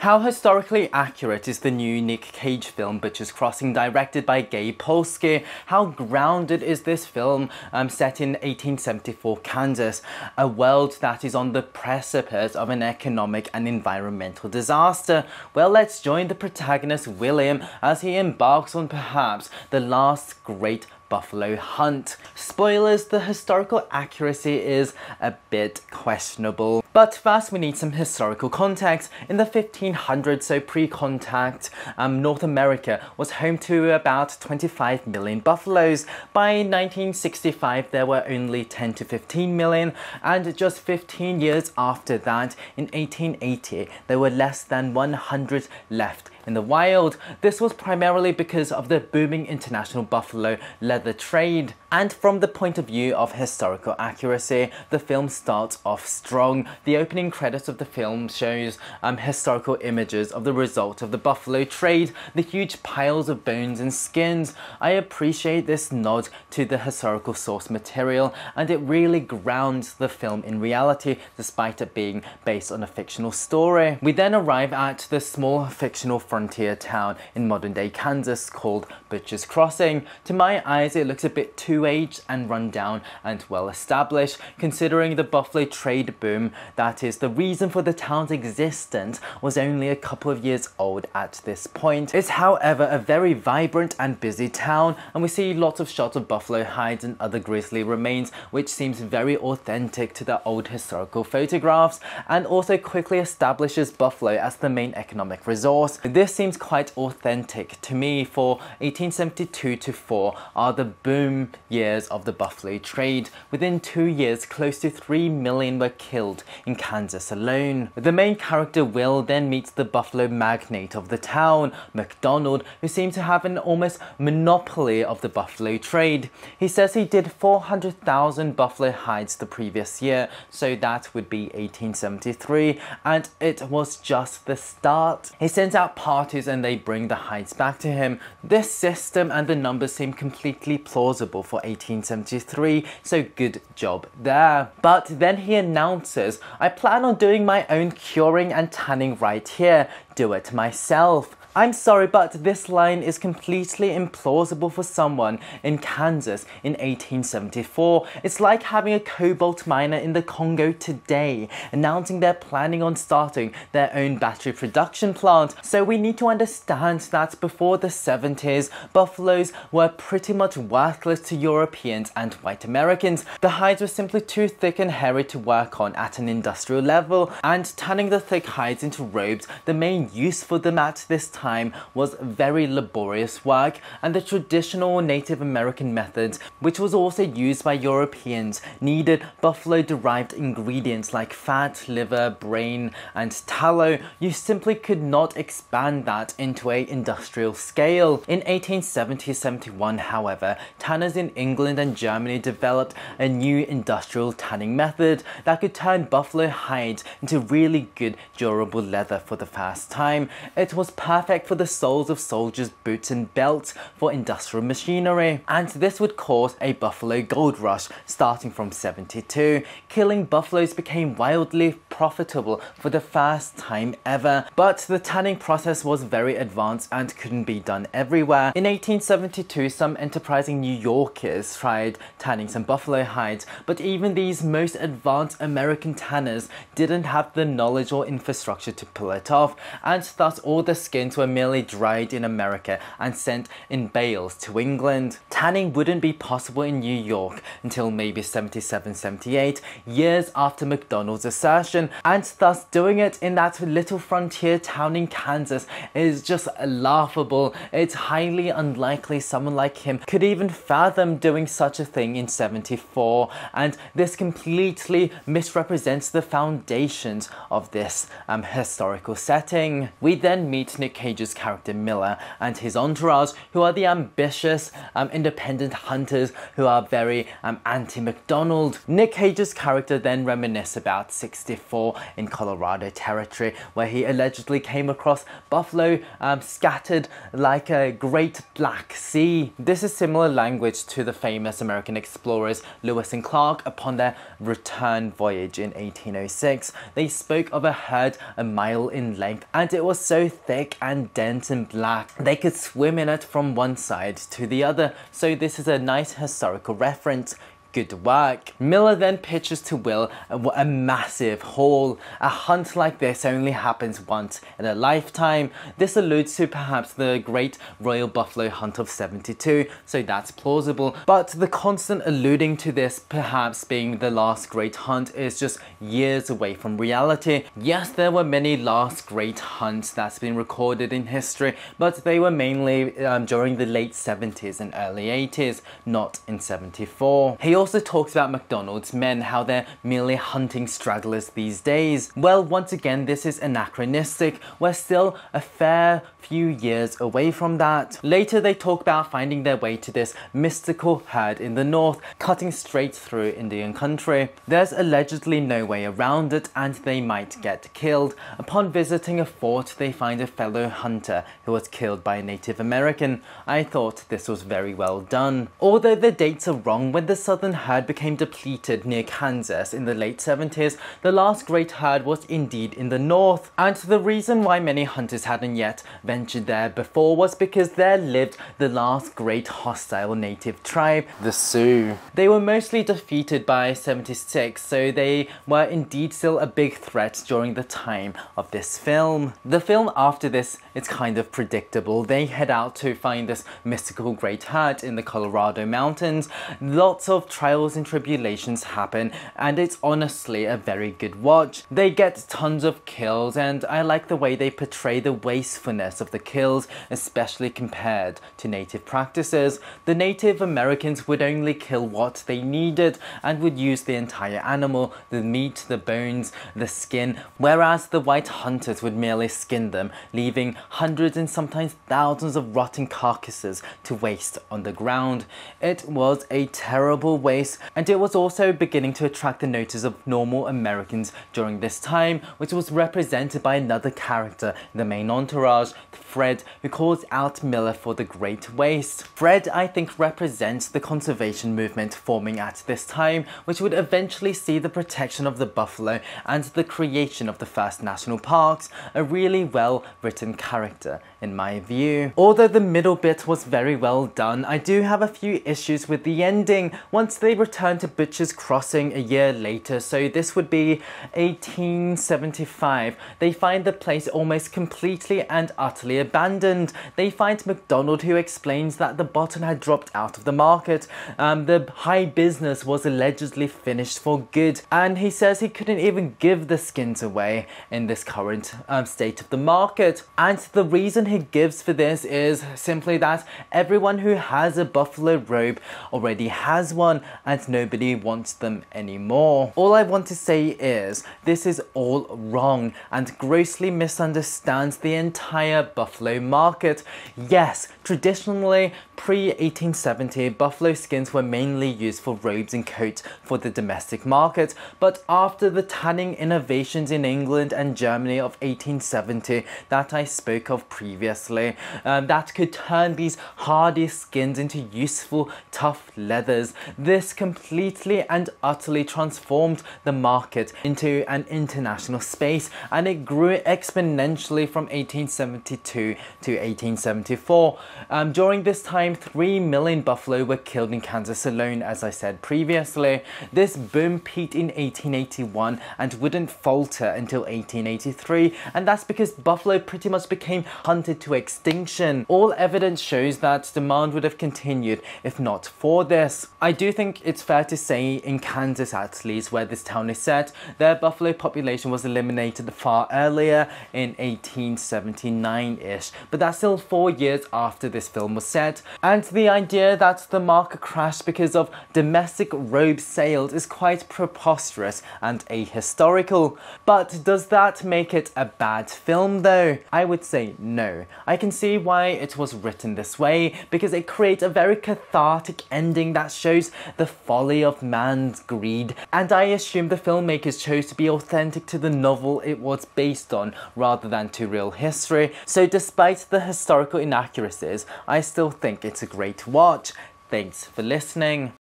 How historically accurate is the new Nick Cage film Butcher's Crossing, directed by Gabe Polsky? How grounded is this film set in 1874 Kansas, a world that is on the precipice of an economic and environmental disaster? Well, let's join the protagonist William as he embarks on perhaps the last great buffalo hunt. Spoilers, the historical accuracy is a bit questionable. But first we need some historical context. In the 1500s, so pre-contact, North America was home to about 25 million buffaloes. By 1965 there were only 10 to 15 million, and just 15 years after that, in 1880, there were less than 100 left in the wild. This was primarily because of the booming international buffalo leather trade. And from the point of view of historical accuracy, the film starts off strong. The opening credits of the film shows historical images of the result of the buffalo trade, the huge piles of bones and skins. I appreciate this nod to the historical source material, and it really grounds the film in reality despite it being based on a fictional story. We then arrive at the small fictional frontier town in modern-day Kansas called Butcher's Crossing. To my eyes, it looks a bit too aged and run down and well established, considering the buffalo trade boom that is the reason for the town's existence was only a couple of years old at this point. It's however a very vibrant and busy town, and we see lots of shots of buffalo hides and other grisly remains, which seems very authentic to the old historical photographs, and also quickly establishes buffalo as the main economic resource. This seems quite authentic to me, for 1872 to 4 are the boom years of the buffalo trade. Within 2 years, close to 3 million were killed in Kansas alone. The main character Will then meets the buffalo magnate of the town, McDonald, who seems to have an almost monopoly of the buffalo trade. He says he did 400,000 buffalo hides the previous year, so that would be 1873, and it was just the start. He sends out parties and they bring the hides back to him. This system and the numbers seem completely plausible for 1873, so good job there. But then he announces, "I plan on doing my own curing and tanning right here. Do it myself." I'm sorry, but this line is completely implausible for someone in Kansas in 1874. It's like having a cobalt miner in the Congo today announcing they're planning on starting their own battery production plant. So we need to understand that before the 70s, buffaloes were pretty much worthless to Europeans and white Americans. The hides were simply too thick and hairy to work on at an industrial level, and turning the thick hides into robes, the main use for them at this time was very laborious work, and the traditional Native American methods, which was also used by Europeans, needed buffalo-derived ingredients like fat, liver, brain, and tallow. You simply could not expand that into an industrial scale. In 1870-71, however, tanners in England and Germany developed a new industrial tanning method that could turn buffalo hides into really good, durable leather for the first time. It was perfect for the soles of soldiers' boots and belts for industrial machinery, and this would cause a buffalo gold rush starting from 72. Killing buffaloes became wildly profitable for the first time ever, but the tanning process was very advanced and couldn't be done everywhere. In 1872, some enterprising New Yorkers tried tanning some buffalo hides, but even these most advanced American tanners didn't have the knowledge or infrastructure to pull it off, and thus all the skins were merely dried in America and sent in bales to England. Tanning wouldn't be possible in New York until maybe 77-78, years after McDonald's assertion, and thus doing it in that little frontier town in Kansas is just laughable. It's highly unlikely someone like him could even fathom doing such a thing in 74, and this completely misrepresents the foundations of this historical setting. We then meet Nick Cage Cage's character Miller and his entourage, who are the ambitious, independent hunters who are very anti-McDonald. Nick Cage's character then reminisces about 64 in Colorado Territory, where he allegedly came across buffalo scattered like a great black sea. This is similar language to the famous American explorers Lewis and Clark upon their return voyage in 1806. They spoke of a herd a mile in length, and it was so thick and dense and black they could swim in it from one side to the other. So this is a nice historical reference. Good work. Miller then pitches to Will a massive haul. A hunt like this only happens once in a lifetime. This alludes to perhaps the Great Royal Buffalo Hunt of 72, so that's plausible. But the constant alluding to this perhaps being the last great hunt is just years away from reality. Yes, there were many last great hunts that's been recorded in history, but they were mainly during the late 70s and early 80s, not in 74. He also talks about McDonald's men, how they're merely hunting stragglers these days. Well, once again, this is anachronistic. We're still a fair few years away from that. Later, they talk about finding their way to this mystical herd in the north, cutting straight through Indian country. There's allegedly no way around it, and they might get killed. Upon visiting a fort, they find a fellow hunter who was killed by a Native American. I thought this was very well done. Although the dates are wrong, when the southern herd became depleted near Kansas in the late 70s, the last great herd was indeed in the north. And the reason why many hunters hadn't yet ventured there before was because there lived the last great hostile native tribe, the Sioux. They were mostly defeated by 76, so they were indeed still a big threat during the time of this film. The film after this is kind of predictable. They head out to find this mystical great herd in the Colorado mountains. Lots of trials and tribulations happen, and it's honestly a very good watch. They get tons of kills, and I like the way they portray the wastefulness of the kills, especially compared to native practices. The Native Americans would only kill what they needed and would use the entire animal, the meat, the bones, the skin, whereas the white hunters would merely skin them, leaving hundreds and sometimes thousands of rotten carcasses to waste on the ground. It was a terrible waste, and it was also beginning to attract the notice of normal Americans during this time, which was represented by another character in the main entourage, Fred, who calls out Miller for the great waste. Fred, I think, represents the conservation movement forming at this time, which would eventually see the protection of the buffalo and the creation of the first national parks. A really well written character in my view. Although the middle bit was very well done, I do have a few issues with the ending. Once they return to Butcher's Crossing a year later, so this would be 1875, they find the place almost completely and utterly abandoned. They find McDonald, who explains that the bottom had dropped out of the market. The high business was allegedly finished for good, and he says he couldn't even give the skins away in this current state of the market. And the reason he gives for this is simply that everyone who has a buffalo robe already has one, and nobody wants them anymore. All I want to say is this is all wrong and grossly misunderstands the entire buffalo market. Yes, traditionally, pre-1870, buffalo skins were mainly used for robes and coats for the domestic market, but after the tanning innovations in England and Germany of 1870 that I spoke of previously, that could turn these hardy skins into useful, tough leathers, this completely and utterly transformed the market into an international space, and it grew exponentially from 1872 to 1874. During this time, 3 million buffalo were killed in Kansas alone, as I said previously. This boom peaked in 1881 and wouldn't falter until 1883, and that's because buffalo pretty much became hunted to extinction. All evidence shows that demand would have continued if not for this. I do think think it's fair to say in Kansas, at least, where this town is set, their buffalo population was eliminated far earlier in 1879-ish, but that's still 4 years after this film was set, and the idea that the market crashed because of domestic robe sales is quite preposterous and ahistorical. But does that make it a bad film though? I would say no. I can see why it was written this way, because it creates a very cathartic ending that shows the folly of man's greed, and I assume the filmmakers chose to be authentic to the novel it was based on rather than to real history. So despite the historical inaccuracies, I still think it's a great watch. Thanks for listening.